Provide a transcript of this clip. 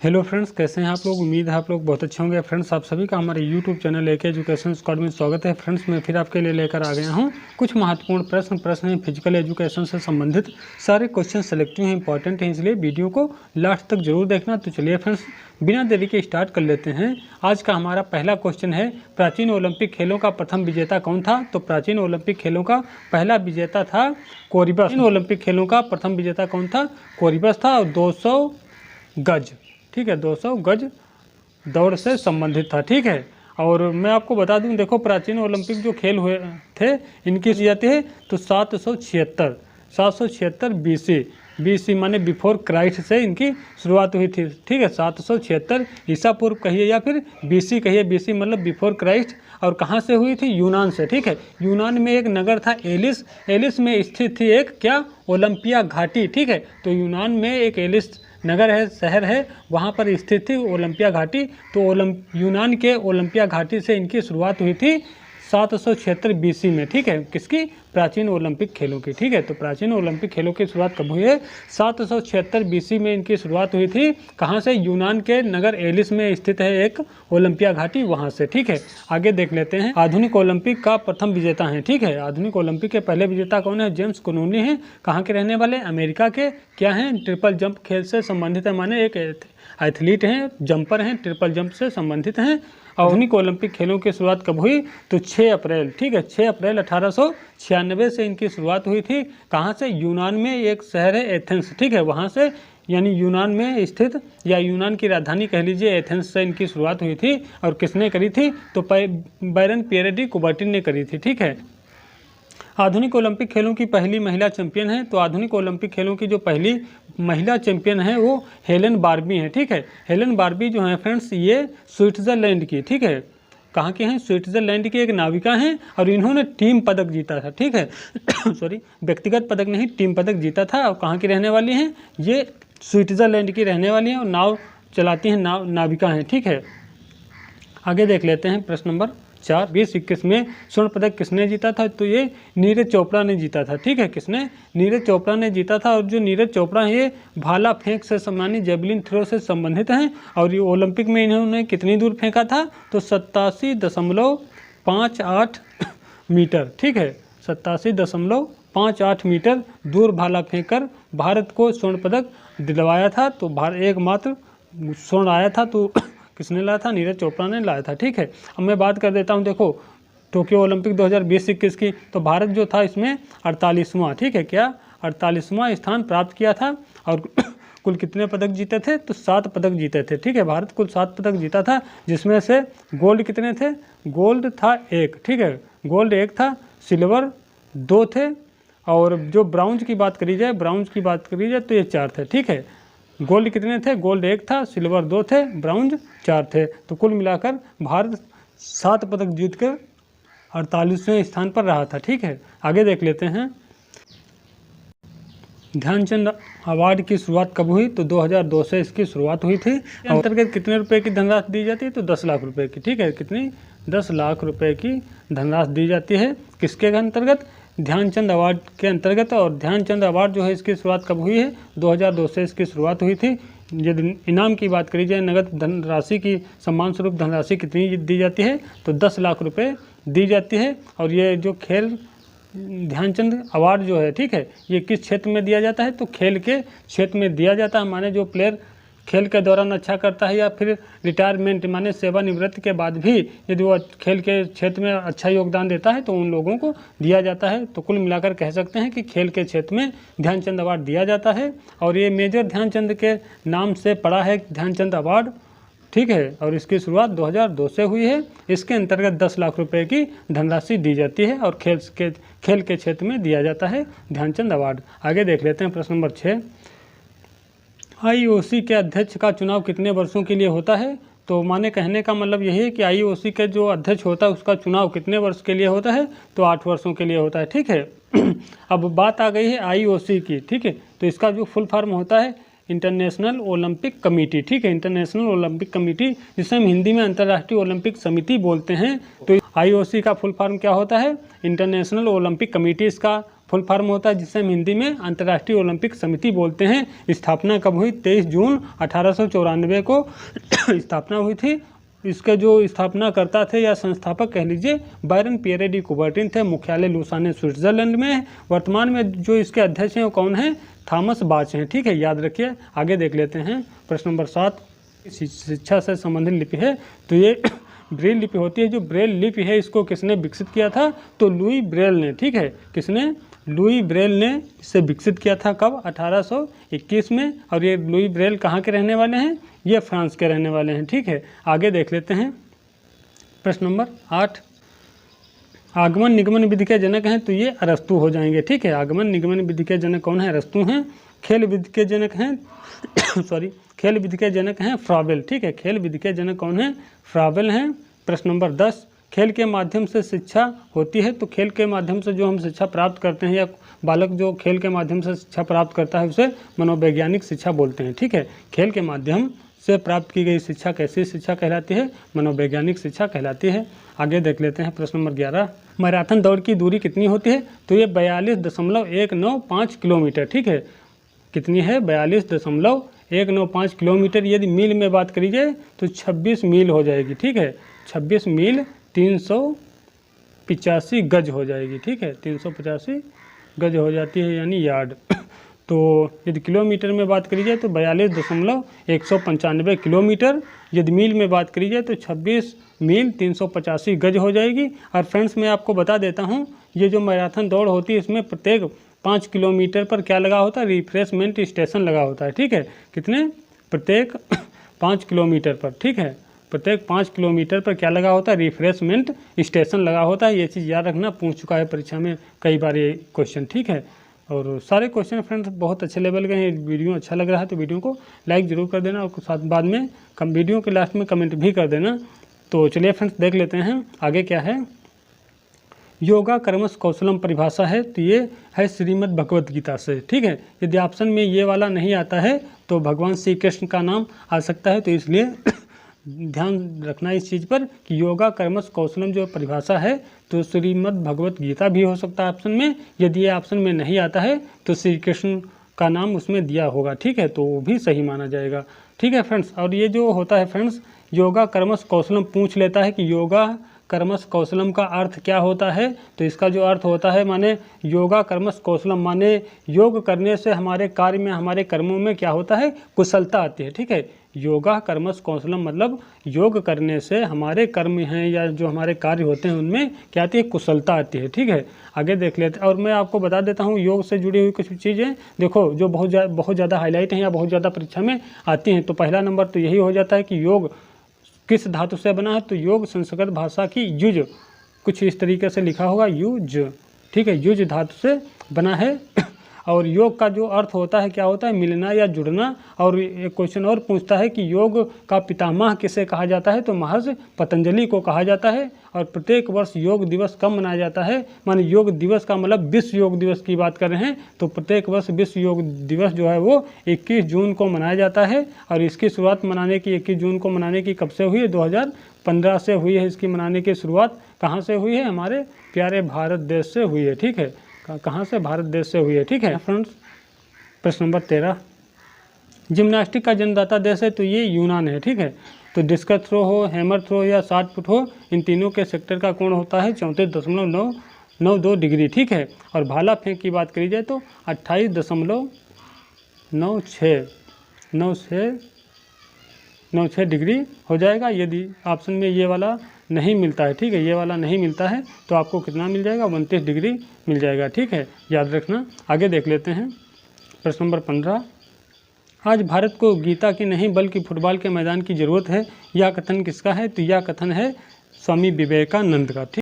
Hello friends, कैसे हैं आप लोग। उम्मीद है आप लोग बहुत अच्छे होंगे। फ्रेंड्स, आप सभी का हमारे YouTube channel AK education squad में स्वागत है। फ्रेंड्स, मैं फिर आपके लिए लेकर आ गया हूं कुछ महत्वपूर्ण प्रश्न हैं फिजिकल एजुकेशन से संबंधित। सारे क्वेश्चन सेलेक्टिव हैं, इंपॉर्टेंट हैं, इसलिए वीडियो को लास्ट तक जरूर देखना। तो चलिए फ्रेंड्स, बिना देरी के स्टार्ट कर लेते हैं। आज का हमारा पहला क्वेश्चन है, प्राचीन ओलंपिक खेलों का प्रथम विजेता कौन था। तो प्राचीन ओलंपिक खेलों का पहला विजेता था कोरिबस। ओलंपिक खेलों का प्रथम विजेता कौन था? कोरिबस था। और 200 गज, ठीक है, 200 गज दौड़ से संबंधित था, ठीक है। और मैं आपको बता दूं, देखो प्राचीन ओलंपिक जो खेल हुए थे इनकी जाती है तो 776 बीसी माने बिफोर क्राइस्ट से इनकी शुरुआत हुई थी, ठीक है। 776 ईसा पूर्व कहिए या फिर बीसी कहिए। बीसी मतलब बिफोर क्राइस्ट। और कहाँ से हुई थी? यूनान से, ठीक है। यूनान में एक नगर था एलिस। एलिस में स्थित थी एक क्या? ओलंपिया घाटी, ठीक है। तो यूनान में एक एलिस नगर है, शहर है, वहाँ पर स्थित थी ओलंपिया घाटी। तो यूनान के ओलंपिया घाटी से इनकी शुरुआत हुई थी 776 बीसी में, ठीक है। किसकी? प्राचीन ओलंपिक खेलों की, ठीक है। तो प्राचीन ओलंपिक खेलों की शुरुआत कब हुई है? 776 बीसी में इनकी शुरुआत हुई थी। कहाँ से? यूनान के नगर एलिस में स्थित है एक ओलंपिया घाटी, वहाँ से, ठीक है। आगे देख लेते हैं, आधुनिक ओलंपिक का प्रथम विजेता है, ठीक है। आधुनिक ओलंपिक के पहले विजेता कौन है? जेम्स कुनूली हैं। कहाँ के रहने वाले? अमेरिका के। क्या हैं? ट्रिपल जंप खेल से संबंधित है, माने एक एथलीट हैं, जंपर हैं, ट्रिपल जंप से संबंधित हैं। आधुनिक ओलंपिक खेलों की शुरुआत कब हुई? तो 6 अप्रैल, ठीक है, 6 अप्रैल 1896 से इनकी शुरुआत हुई थी। कहाँ से? यूनान में एक शहर है एथेंस, ठीक है, वहाँ से, यानी यूनान में स्थित या यूनान की राजधानी कह लीजिए, एथेंस से इनकी शुरुआत हुई थी। और किसने करी थी? तो बैरन पियरे डी कुबर्टिन ने करी थी, ठीक है। आधुनिक ओलंपिक खेलों की पहली महिला चैंपियन है। तो आधुनिक ओलंपिक खेलों की जो पहली महिला चैंपियन है वो हेलेन बार्बी है, ठीक है। हेलेन बार्बी जो है फ्रेंड्स, ये स्विट्जरलैंड की, ठीक है। कहाँ के हैं? स्विट्जरलैंड की एक नाविका हैं। और इन्होंने टीम पदक जीता था, ठीक है। सॉरी, व्यक्तिगत पदक नहीं, टीम पदक जीता था। और कहाँ की रहने वाली हैं? ये स्विट्जरलैंड की रहने वाली हैं और नाव चलाती हैं, नाविका हैं, ठीक है। आगे देख लेते हैं प्रश्न नंबर 4। 2021 में स्वर्ण पदक किसने जीता था? तो ये नीरज चोपड़ा ने जीता था, ठीक है। किसने? नीरज चोपड़ा ने जीता था। और जो नीरज चोपड़ा है ये भाला फेंक से सम्मानित जेवलिन थ्रो से संबंधित हैं। और ये ओलंपिक में इन्होंने कितनी दूर फेंका था? तो 87.58 मीटर, ठीक है, 87.58 मीटर दूर भाला फेंक कर भारत को स्वर्ण पदक दिलवाया था। तो एकमात्र स्वर्ण आया था तो किसने लाया था? नीरज चोपड़ा ने लाया था, ठीक है। अब मैं बात कर देता हूँ, देखो टोक्यो ओलंपिक 2020-21 की, तो भारत जो था इसमें 48वां, ठीक है, क्या 48वां स्थान प्राप्त किया था। और कुल कितने पदक जीते थे? तो 7 पदक जीते थे, ठीक है। भारत कुल 7 पदक जीता था, जिसमें से गोल्ड कितने थे? गोल्ड था 1, ठीक है, गोल्ड 1 था, सिल्वर 2 थे। और जो ब्राउंज की बात करी जाए तो ये 4 थे, ठीक है। गोल्ड कितने थे? गोल्ड 1 था, सिल्वर 2 थे, ब्राउंज 4 थे। तो कुल मिलाकर भारत 7 पदक जीतकर 48वें स्थान पर रहा था, ठीक है। आगे देख लेते हैं, ध्यानचंद अवार्ड की शुरुआत कब हुई? तो 2002 से इसकी शुरुआत हुई थी। अंतर्गत कितने रुपए की धनराशि दी जाती है? तो 10 लाख रुपए की, ठीक है। कितनी? 10 लाख रुपए की धनराशि दी जाती है। किसके अंतर्गत? ध्यानचंद अवार्ड के अंतर्गत। और ध्यानचंद अवार्ड जो है इसकी शुरुआत कब हुई है? 2002 से इसकी शुरुआत हुई थी। यदि इनाम की बात करी जाए, नगद धनराशि की सम्मान स्वरूप धनराशि कितनी दी जाती है? तो 10 लाख रुपए दी जाती है। और ये जो खेल ध्यानचंद अवार्ड जो है, ठीक है, ये किस क्षेत्र में दिया जाता है? तो खेल के क्षेत्र में दिया जाता है। माने जो प्लेयर खेल के दौरान अच्छा करता है या फिर रिटायरमेंट माने सेवानिवृत्ति के बाद भी यदि वो खेल के क्षेत्र में अच्छा योगदान देता है तो उन लोगों को दिया जाता है। तो कुल मिलाकर कह सकते हैं कि खेल के क्षेत्र में ध्यानचंद अवार्ड दिया जाता है। और ये मेजर ध्यानचंद के नाम से पड़ा है ध्यानचंद अवार्ड, ठीक है। और इसकी शुरुआत 2002 से हुई है। इसके अंतर्गत 10 लाख रुपए की धनराशि दी जाती है और खेल के क्षेत्र में दिया जाता है ध्यानचंद अवार्ड। आगे देख लेते हैं प्रश्न नंबर 6। IOC के अध्यक्ष का चुनाव कितने वर्षों के लिए होता है? तो माने कहने का मतलब यही है कि IOC के जो अध्यक्ष होता है उसका चुनाव कितने वर्ष के लिए होता है? तो 8 वर्षों के लिए होता है, ठीक है। अब बात आ गई है IOC की, ठीक है। तो इसका जो फुल फॉर्म होता है इंटरनेशनल ओलंपिक कमेटी, ठीक है, इंटरनेशनल ओलंपिक कमेटी, जिसे हम हिंदी में अंतर्राष्ट्रीय ओलंपिक समिति बोलते हैं। तो IOC का फुल फॉर्म क्या होता है? इंटरनेशनल ओलंपिक कमेटी इसका फुल फॉर्म होता है जिसे हम हिंदी में अंतर्राष्ट्रीय ओलंपिक समिति बोलते हैं। स्थापना कब हुई? 23 जून 1894 को स्थापना हुई थी। इसके जो स्थापना करता थे या संस्थापक कह लीजिए बायरन पियरे डी कुबर्टिन थे। मुख्यालय लुसाने स्विट्जरलैंड में है। वर्तमान में जो इसके अध्यक्ष हैं वो कौन है? थॉमस बाच हैं। ठीक है, याद रखिए। आगे देख लेते हैं प्रश्न नंबर 7। शिक्षा से संबंधित लिपि है तो ये ब्रेल लिपि होती है। जो ब्रेल लिपि है इसको किसने विकसित किया था? तो लुई ब्रेल ने। ठीक है, किसने? लुई ब्रेल ने इसे विकसित किया था। कब? 1821 में। और ये लुई ब्रेल कहाँ के रहने वाले हैं? ये फ्रांस के रहने वाले हैं। ठीक है, आगे देख लेते हैं प्रश्न नंबर 8। आगमन निगमन विधि के जनक हैं तो ये अरस्तु हो जाएंगे। ठीक है, आगमन निगमन विधि के जनक कौन है? अरस्तु हैं। खेल विधि के जनक हैं सॉरी खेल विधि के जनक हैं फ्राबेल। ठीक है, खेल विधि के जनक कौन है? फ्राबेल हैं। प्रश्न नंबर 10। खेल के माध्यम से शिक्षा होती है तो खेल के माध्यम से जो हम शिक्षा प्राप्त करते हैं या बालक जो खेल के माध्यम से शिक्षा प्राप्त करता है उसे मनोवैज्ञानिक शिक्षा बोलते हैं। ठीक है, खेल के माध्यम से प्राप्त की गई शिक्षा कैसी शिक्षा कहलाती है? मनोवैज्ञानिक शिक्षा कहलाती है। आगे देख लेते हैं प्रश्न नंबर 11। मैराथन दौड़ की दूरी कितनी होती है? तो ये 42.195 किलोमीटर। ठीक है, कितनी है? 42.195 किलोमीटर। यदि मील में बात करी जाए तो 26 मील हो जाएगी। ठीक है, 26 मील 385 गज हो जाएगी। ठीक है, 385 गज हो जाती है यानी यार्ड। तो यदि किलोमीटर में बात करी जाए तो 42.195 किलोमीटर। यदि मील में बात करी जाए तो 26 मील 385 गज हो जाएगी। और फ्रेंड्स मैं आपको बता देता हूँ ये जो मैराथन दौड़ होती है इसमें प्रत्येक 5 किलोमीटर पर क्या लगा होता है? रिफ्रेशमेंट स्टेशन लगा होता है। ठीक है, कितने? प्रत्येक 5 किलोमीटर पर। ठीक है, प्रत्येक 5 किलोमीटर पर क्या लगा होता है? रिफ्रेशमेंट स्टेशन लगा होता है। ये चीज़ याद रखना, पूछ चुका है परीक्षा में कई बार ये क्वेश्चन। ठीक है, और सारे क्वेश्चन फ्रेंड्स बहुत अच्छे लेवल के हैं। वीडियो अच्छा लग रहा है तो वीडियो को लाइक ज़रूर कर देना और साथ बाद में वीडियो के लास्ट में कमेंट भी कर देना। तो चलिए फ्रेंड्स देख लेते हैं आगे क्या है। योगा कर्मस कौशलम परिभाषा है तो ये है श्रीमद् भगवत गीता से। ठीक है, यदि ऑप्शन में ये वाला नहीं आता है तो भगवान श्री कृष्ण का नाम आ सकता है। तो इसलिए ध्यान रखना इस चीज़ पर कि योगा कर्मस कौशलम जो परिभाषा है तो श्रीमद् भगवत गीता भी हो सकता है ऑप्शन में। यदि ये ऑप्शन में नहीं आता है तो श्री कृष्ण का नाम उसमें दिया होगा। ठीक है, तो वो भी सही माना जाएगा। ठीक है फ्रेंड्स, और ये जो होता है फ्रेंड्स योगा कर्मस कौशलम पूछ लेता है कि योगा कर्मस कौशलम का अर्थ क्या होता है? तो इसका जो अर्थ होता है माने योगा कर्मस कौशलम माने योग करने से हमारे कार्य में हमारे कर्मों में क्या होता है? कुशलता आती है। ठीक है, योगा कर्मस कौशलम मतलब योग करने से हमारे कर्म हैं या जो हमारे कार्य होते हैं उनमें क्या आती है? कुशलता आती है। ठीक है, आगे देख लेते हैं। और मैं आपको बता देता हूँ योग से जुड़ी हुई कुछ चीज़ें देखो जो बहुत ज़्यादा हाईलाइट हैं या बहुत ज़्यादा परीक्षा में आती हैं। तो पहला नंबर तो यही हो जाता है कि योग किस धातु से बना है? तो योग संस्कृत भाषा की युज, कुछ इस तरीके से लिखा होगा युज। ठीक है, युज धातु से बना है। और योग का जो अर्थ होता है क्या होता है? मिलना या जुड़ना। और एक क्वेश्चन और पूछता है कि योग का पितामह किसे कहा जाता है? तो महर्षि पतंजलि को कहा जाता है। और प्रत्येक वर्ष योग दिवस कब मनाया जाता है? माने योग दिवस का मतलब विश्व योग दिवस की बात कर रहे हैं। तो प्रत्येक वर्ष विश्व योग दिवस जो है वो 21 जून को मनाया जाता है। और इसकी शुरुआत मनाने की 21 जून को मनाने की कब से हुई है? 2015 से हुई है। इसकी मनाने की शुरुआत कहाँ से हुई है? हमारे प्यारे भारत देश से हुई है। ठीक है, कहाँ से? भारत देश से हुई है। ठीक है फ्रेंड्स, प्रश्न नंबर 13। जिम्नास्टिक का जन्मदाता देश है तो ये यूनान है। ठीक है, तो डिस्कस थ्रो हो, हैमर थ्रो या शॉट पुट हो, इन तीनों के सेक्टर का कोण होता है 34.992 डिग्री। ठीक है, और भाला फेंक की बात करी जाए तो 28.96 डिग्री हो जाएगा। यदि ऑप्शन में ये वाला नहीं मिलता है, ठीक है, ये वाला नहीं मिलता है तो आपको कितना मिल जाएगा? 29 डिग्री मिल जाएगा। ठीक है, याद रखना। आगे देख लेते हैं प्रश्न नंबर 15। आज भारत को गीता की नहीं बल्कि फुटबॉल के मैदान की ज़रूरत है, यह कथन किसका है? तो यह कथन है स्वामी विवेकानंद का। ठीक।